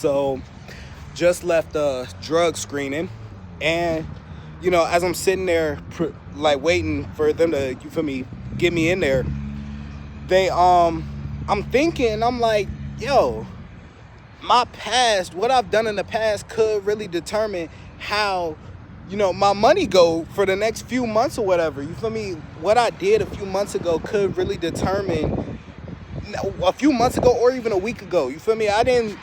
So just left a drug screening, and as I'm sitting there like waiting for them to, you feel me, get me in there, I'm thinking, I'm like, yo, my past, what I've done in the past could really determine how my money go for the next few months or whatever. You feel me? What I did a few months ago could really determine a few months ago or even a week ago. You feel me? I ain't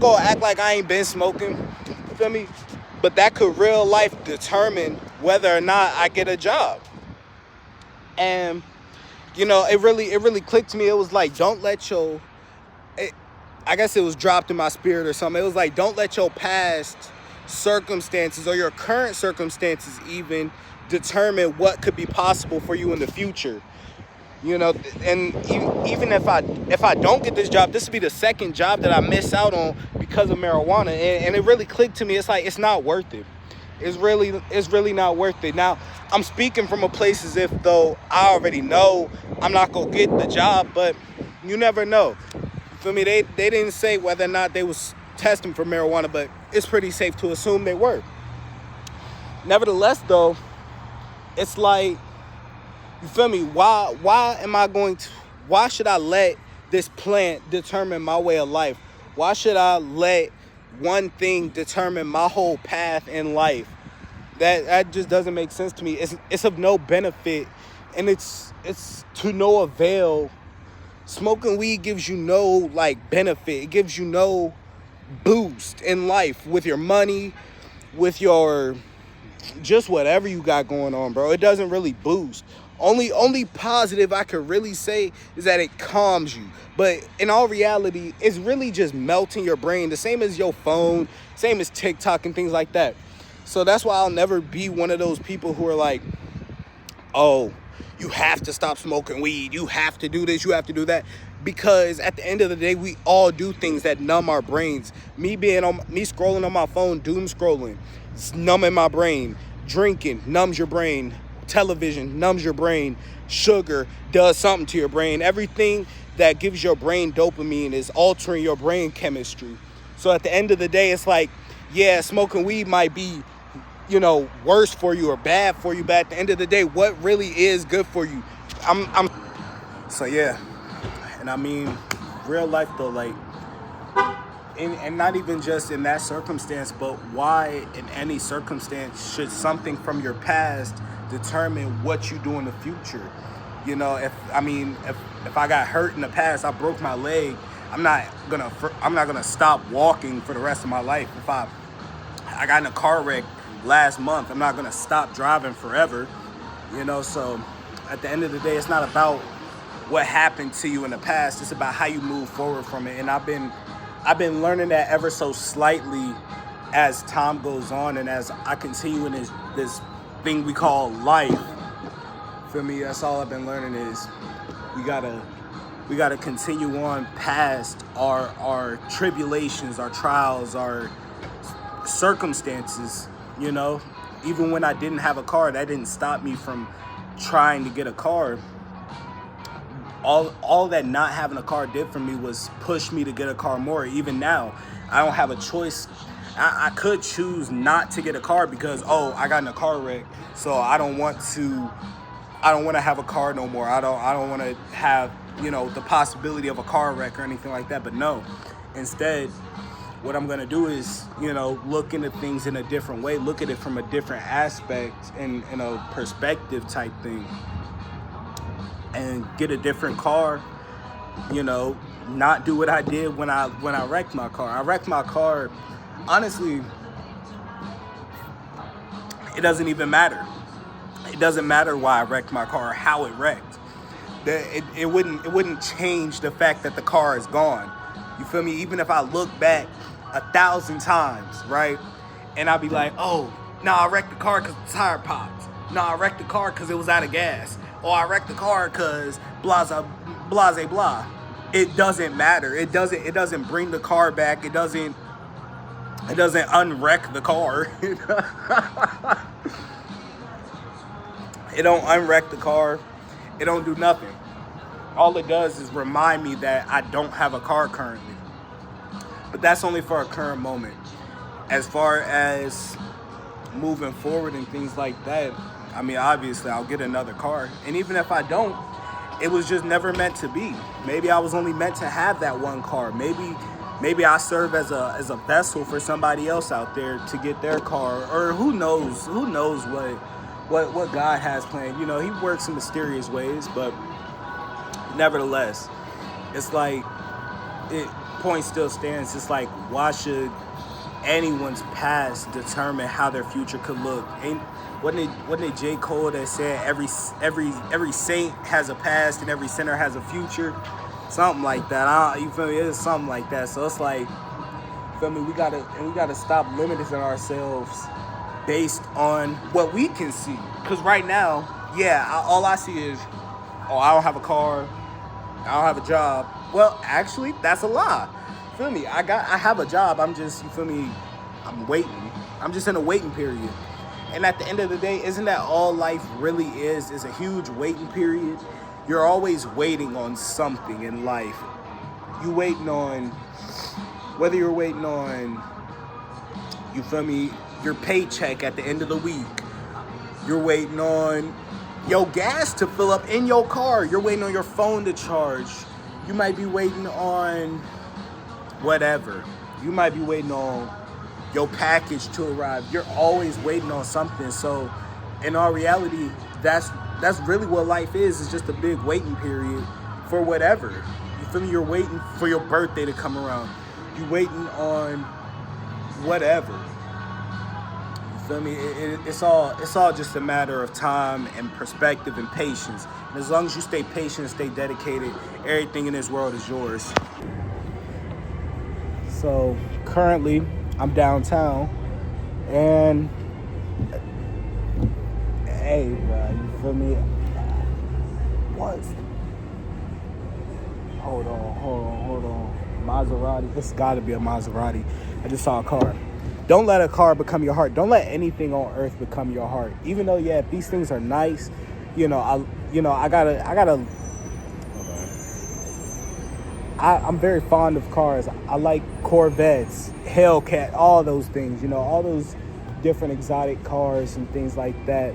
gonna act like I ain't been smoking. You feel me? But that could real life determine whether or not I get a job. And it really clicked to me. It was like, don't let your, I guess it was dropped in my spirit or something. It was like, don't let your past circumstances or your current circumstances even determine what could be possible for you in the future. And even if I don't get this job, this will be the second job that I miss out on because of marijuana. And it really clicked to me. It's like, it's not worth it. It's really not worth it. Now, I'm speaking from a place as if though I already know I'm not gonna get the job, but you never know. For me, they didn't say whether or not they was testing for marijuana, but it's pretty safe to assume they were. Nevertheless, though, it's like, you feel me? Why should I let this plant determine my way of life? Why should I let one thing determine my whole path in life? That just doesn't make sense to me. It's of no benefit, and it's to no avail. Smoking weed gives you no benefit. It gives you no boost in life with your money, with your just whatever you got going on, bro. It doesn't really boost. Only positive I could really say is that it calms you. But in all reality, it's really just melting your brain. The same as your phone, same as TikTok and things like that. So that's why I'll never be one of those people who are like, oh, you have to stop smoking weed. You have to do this. You have to do that. Because at the end of the day, we all do things that numb our brains. Me scrolling on my phone, doom scrolling, it's numbing my brain. Drinking numbs your brain. Television numbs your brain. Sugar does something to your brain. Everything that gives your brain dopamine is altering your brain chemistry. So at the end of the day, it's like, yeah, smoking weed might be, worse for you or bad for you, but at the end of the day, what really is good for you? So yeah, and I mean, real life though, like, and not even just in that circumstance, but why in any circumstance should something from your past determine what you do in the future? If I got hurt in the past, I broke my leg, I'm not gonna stop walking for the rest of my life. If I got in a car wreck last month, I'm not gonna stop driving forever. So at the end of the day, it's not about what happened to you in the past, it's about how you move forward from it. And I've been learning that ever so slightly as time goes on, and as I continue in this thing we call life. Feel me? That's all I've been learning is we gotta continue on past our tribulations, our trials, our circumstances. Even when I didn't have a car, that didn't stop me from trying to get a car. All that not having a car did for me was push me to get a car more. Even now, I don't have a choice. I could choose not to get a car because, I got in a car wreck, so I don't want to have a car no more. I don't want to have, the possibility of a car wreck or anything like that. But no, instead, what I'm going to do is, look into things in a different way, look at it from a different aspect and in a perspective type thing, and get a different car, not do what I did when I wrecked my car. I wrecked my car, honestly, it doesn't even matter. It doesn't matter why I wrecked my car or how it wrecked. It wouldn't change the fact that the car is gone. You feel me? Even if I look back 1,000 times, right? And I'll be like, I wrecked the car because the tire popped. I wrecked the car because it was out of gas. Or I wrecked the car because blah, blah, blah. It doesn't matter. It doesn't bring the car back. It doesn't unwreck the car. It don't unwreck the car. It don't do nothing. All it does is remind me that I don't have a car currently. But that's only for a current moment. As far as moving forward and things like that, I mean, obviously I'll get another car. And even if I don't, it was just never meant to be. Maybe I was only meant to have that one car. Maybe I serve as a vessel for somebody else out there to get their car, or who knows what God has planned. You know, he works in mysterious ways, but nevertheless, it's like, point still stands. It's like, why should anyone's past determine how their future could look? Wasn't it J. Cole that said every saint has a past and every sinner has a future? Something like that. You feel me? It's something like that. So it's like, you feel me? We gotta stop limiting ourselves based on what we can see. Because right now, all I see is, I don't have a car, I don't have a job. Well, actually, that's a lie. Feel me? I have a job. I'm just, you feel me? I'm waiting. I'm just in a waiting period. And at the end of the day, isn't that all life really is a huge waiting period? You're always waiting on something in life. You waiting on, whether you're waiting on, you feel me, your paycheck at the end of the week. You're waiting on your gas to fill up in your car. You're waiting on your phone to charge. You might be waiting on whatever. You might be waiting on your package to arrive. You're always waiting on something. So in all reality, that's really what life is. It's just a big waiting period for whatever. You feel me? You're waiting for your birthday to come around. You're waiting on whatever. You feel me? It's all just a matter of time and perspective and patience. And as long as you stay patient, stay dedicated, everything in this world is yours. So currently, I'm downtown, and hey, bro, you feel me? What? Hold on. Maserati. This got to be a Maserati. I just saw a car. Don't let a car become your heart. Don't let anything on earth become your heart. Even though, if these things are nice, I'm very fond of cars. I like Corvettes, Hellcat, all those things, all those different exotic cars and things like that.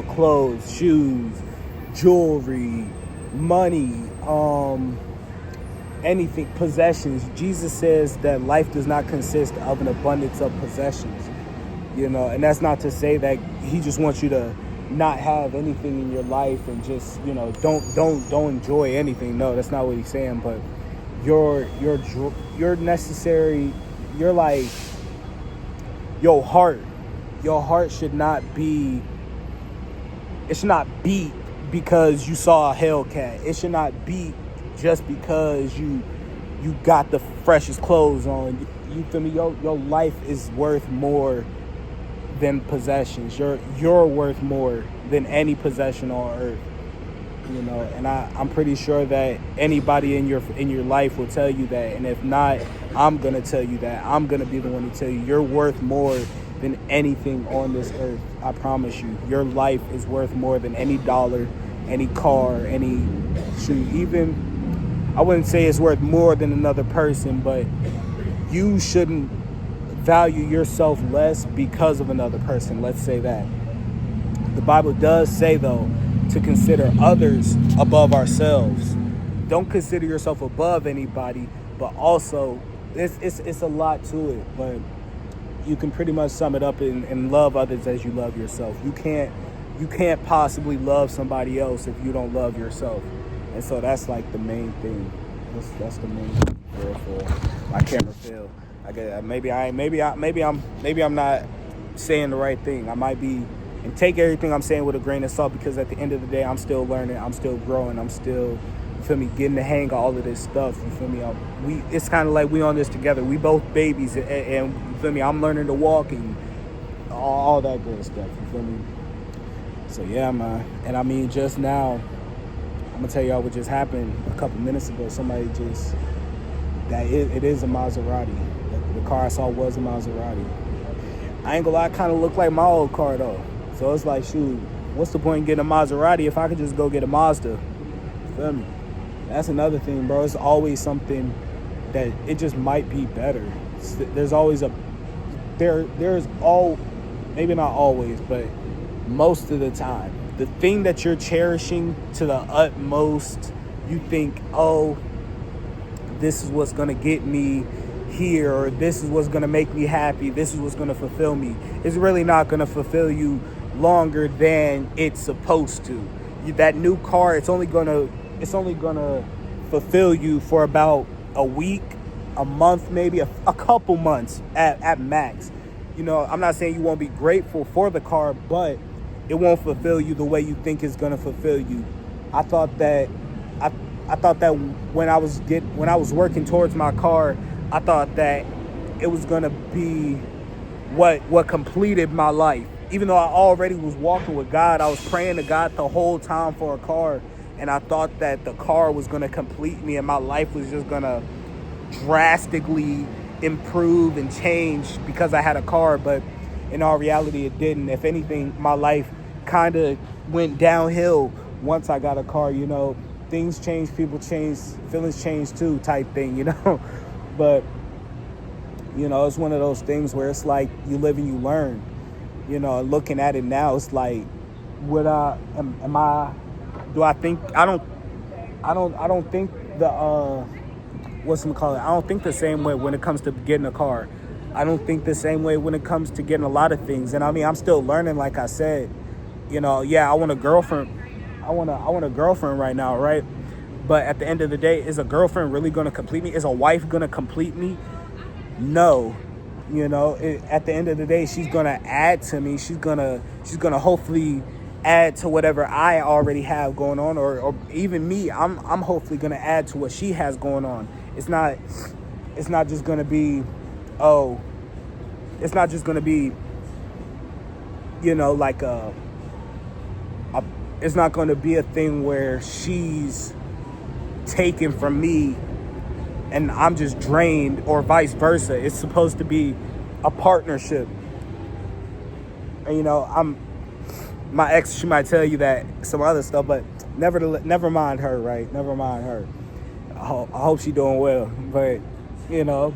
Clothes, shoes, jewelry, money, anything, possessions. Jesus says that life does not consist of an abundance of possessions, and that's not to say that he just wants you to not have anything in your life and just, don't enjoy anything. No, that's not what he's saying. But you're necessary. You're like, your heart should not be, it should not beat because you saw a Hellcat. It should not beat just because you got the freshest clothes on. You feel me? Your life is worth more than possessions. You're worth more than any possession on earth. And I'm pretty sure that anybody in your life will tell you that. And if not, I'm gonna tell you that. I'm gonna be the one to tell you you're worth more than anything on this earth. I promise you. Your life is worth more than any dollar, any car, any shoe. Even, I wouldn't say it's worth more than another person, but you shouldn't value yourself less because of another person. Let's say that. The Bible does say, though, to consider others above ourselves. Don't consider yourself above anybody, but also it's a lot to it. But you can pretty much sum it up and love others as you love yourself. You can't possibly love somebody else if you don't love yourself. And so that's like the main thing. That's the main thing for my camera failed. I guess maybe I'm not saying the right thing. I might be, and take everything I'm saying with a grain of salt, because at the end of the day, I'm still learning, I'm still growing, I'm still, you feel me, getting the hang of all of this stuff. You feel me? It's kind of like we on this together. We both babies, and you feel me? I'm learning to walk and all that good stuff. You feel me? So yeah, man. And I mean, just now, I'm gonna tell y'all what just happened a couple minutes ago. Somebody just, it is a Maserati. The car I saw was a Maserati. I ain't gonna lie, it kind of looked like my old car though. So it's like, shoot, what's the point in getting a Maserati if I could just go get a Mazda? You feel me? That's another thing, bro. It's always something that it just might be better. There's always there's all, maybe not always, but most of the time, the thing that you're cherishing to the utmost, you think, oh, this is what's going to get me here, or this is what's going to make me happy, this is what's going to fulfill me. It's really not going to fulfill you longer than it's supposed to. That new car, it's only going to fulfill you for about a week, a month, maybe a couple months at max. You know, I'm not saying you won't be grateful for the car, but it won't fulfill you the way you think it's going to fulfill you. I thought that when I was working towards my car, I thought that it was going to be what completed my life. Even though I already was walking with God, I was praying to God the whole time for a car, and I thought that the car was going to complete me and my life was just going to drastically improve and change because I had a car. But in all reality, it didn't. If anything, my life kind of went downhill once I got a car. You know, things change, people change, feelings change too, type thing, you know. But, you know, it's one of those things where it's like you live and you learn. You know, looking at it now, it's like, I don't think I don't think the same way when it comes to getting a car. I don't think the same way when it comes to getting a lot of things. And I mean, I'm still learning, like I said. You know, yeah, I want a girlfriend. I want a girlfriend right now, right? But at the end of the day, is a girlfriend really going to complete me? Is a wife going to complete me? No. You know, at the end of the day, she's going to add to me. She's going to hopefully add to whatever I already have going on, or even me. I'm hopefully going to add to what she has going on. It's not just going to be, it's not just going to be, you know, like it's not going to be a thing where she's taken from me and I'm just drained, or vice versa. It's supposed to be a partnership. And, you know, my ex, she might tell you that some other stuff, but never mind her, right? Never mind her. I hope she's doing well. But, you know,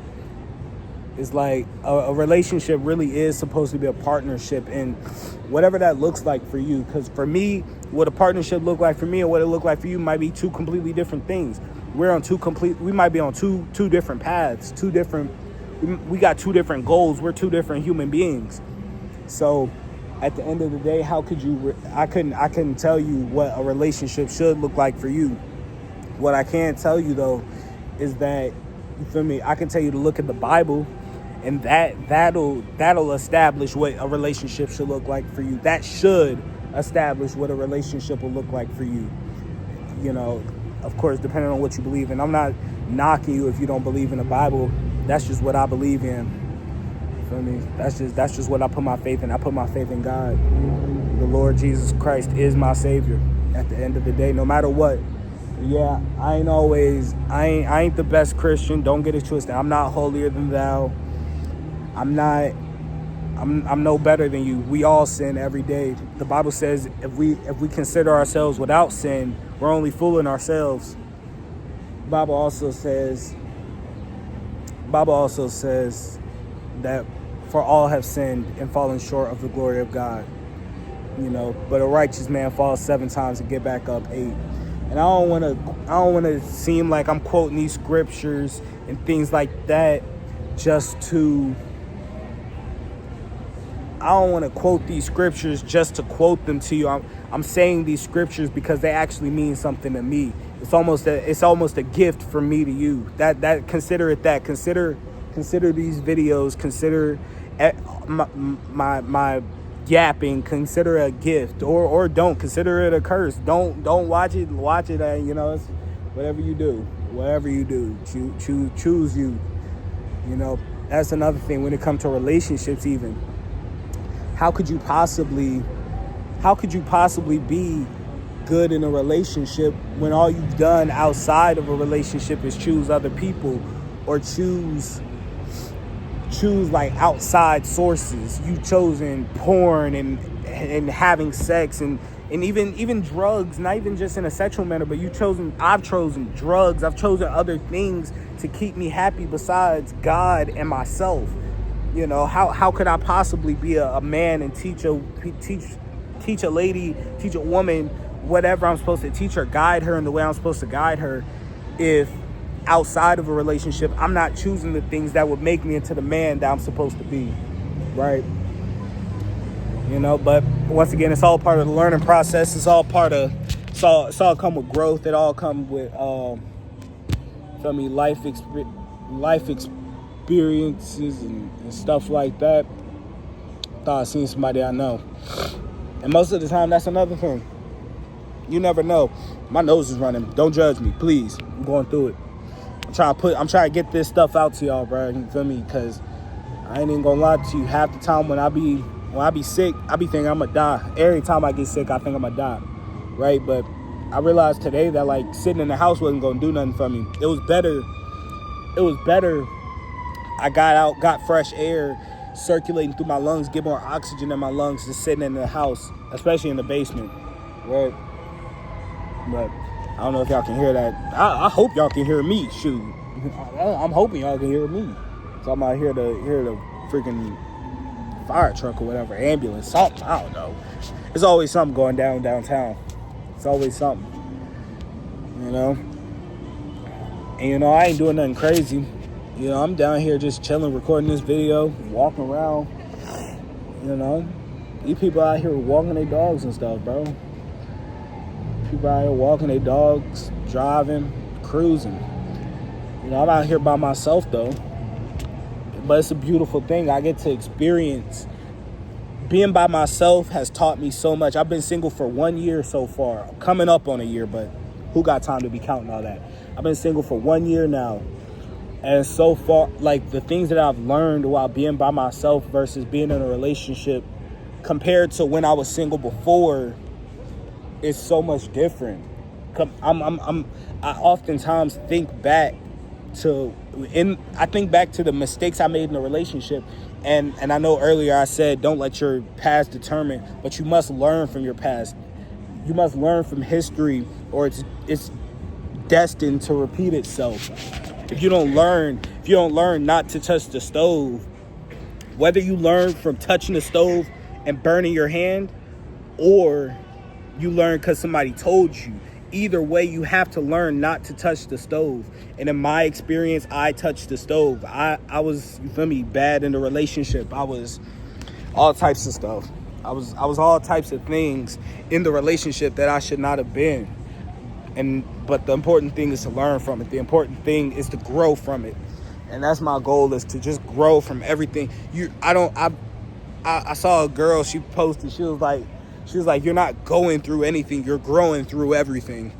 it's like a relationship really is supposed to be a partnership, and whatever that looks like for you. Because for me, what a partnership look like for me and what it look like for you might be two completely different things. We might be on two different paths, we got two different goals. We're two different human beings. So at the end of the day, how could you, I couldn't tell you what a relationship should look like for you. What I can tell you though, is that, you feel me, I can tell you to look at the Bible, and that'll establish what a relationship should look like for you. That should establish what a relationship will look like for you. You know, of course, depending on what you believe in. I'm not knocking you if you don't believe in the Bible. That's just what I believe in. You feel me? That's just what I put my faith in. I put my faith in God. The Lord Jesus Christ is my Savior. At the end of the day, no matter what. Yeah, I ain't the best Christian. Don't get it twisted. I'm not holier than thou. I'm no better than you. We all sin every day. The Bible says if we consider ourselves without sin, we're only fooling ourselves. The Bible also says that for all have sinned and fallen short of the glory of God. You know, but a righteous man falls 7 times and get back up 8. And I don't want to seem like I'm quoting these scriptures and things like that I don't want to quote these scriptures just to quote them to you. I'm saying these scriptures because they actually mean something to me. It's almost a gift from me to you. That consider it that. Consider these videos. Consider my yapping. Consider it a gift, or don't consider it a curse. Don't watch it. You know, it's whatever you do. Choose you. You know, that's another thing when it comes to relationships. Even how could you possibly be good in a relationship when all you've done outside of a relationship is choose other people, or choose like outside sources? You've chosen porn and having sex and even drugs, not even just in a sexual manner, but I've chosen drugs, I've chosen other things to keep me happy besides God and myself? You know, how could I possibly be a man and teach a lady, teach a woman whatever I'm supposed to teach her, guide her in the way I'm supposed to guide her, if outside of a relationship I'm not choosing the things that would make me into the man that I'm supposed to be, right? You know, but once again, it's all part of the learning process. It's all come with growth. It all come with life experiences and stuff like that. Thought I seen somebody I know, and most of the time that's another thing. You never know. My nose is running. Don't judge me, please. I'm going through it. I'm trying to get this stuff out to y'all, bro. You feel me? Because I ain't even gonna lie to you. Half the time when I be sick, I be thinking I'm gonna die. Every time I get sick, I think I'm gonna die, right? But I realized today that like sitting in the house wasn't gonna do nothing for me. It was better. I got out, got fresh air circulating through my lungs, get more oxygen in my lungs, just sitting in the house, especially in the basement, right? But I don't know if y'all can hear that. I hope y'all can hear me. Shoot, I'm hoping y'all can hear me. So I'm out here to hear the freaking fire truck or whatever, ambulance, something. I don't know. There's always something going downtown. It's always something, you know. And you know, I ain't doing nothing crazy. You know, I'm down here just chilling, recording this video, walking around. You know, these people out here walking their dogs and stuff, bro. People out here walking their dogs, driving, cruising. You know, I'm out here by myself though. But it's a beautiful thing. I get to experience. Being by myself has taught me so much. I've been single for 1 year so far. Coming up on a year, but who got time to be counting all that? I've been single for 1 year now. And so far, like the things that I've learned while being by myself versus being in a relationship compared to when I was single before is so much different. I oftentimes think back to the mistakes I made in a relationship, and I know earlier I said don't let your past determine, but you must learn from your past. You must learn from history, or it's destined to repeat itself. If you don't learn not to touch the stove, whether you learn from touching the stove and burning your hand, or you learn because somebody told you, either way, you have to learn not to touch the stove. And in my experience, I touched the stove. I was, you feel me, bad in the relationship. I was all types of stuff. I was all types of things in the relationship that I should not have been. But the important thing is to learn from it. The important thing is to grow from it. And that's my goal, is to just grow from everything. I saw a girl, she posted, she was like, you're not going through anything, you're growing through everything.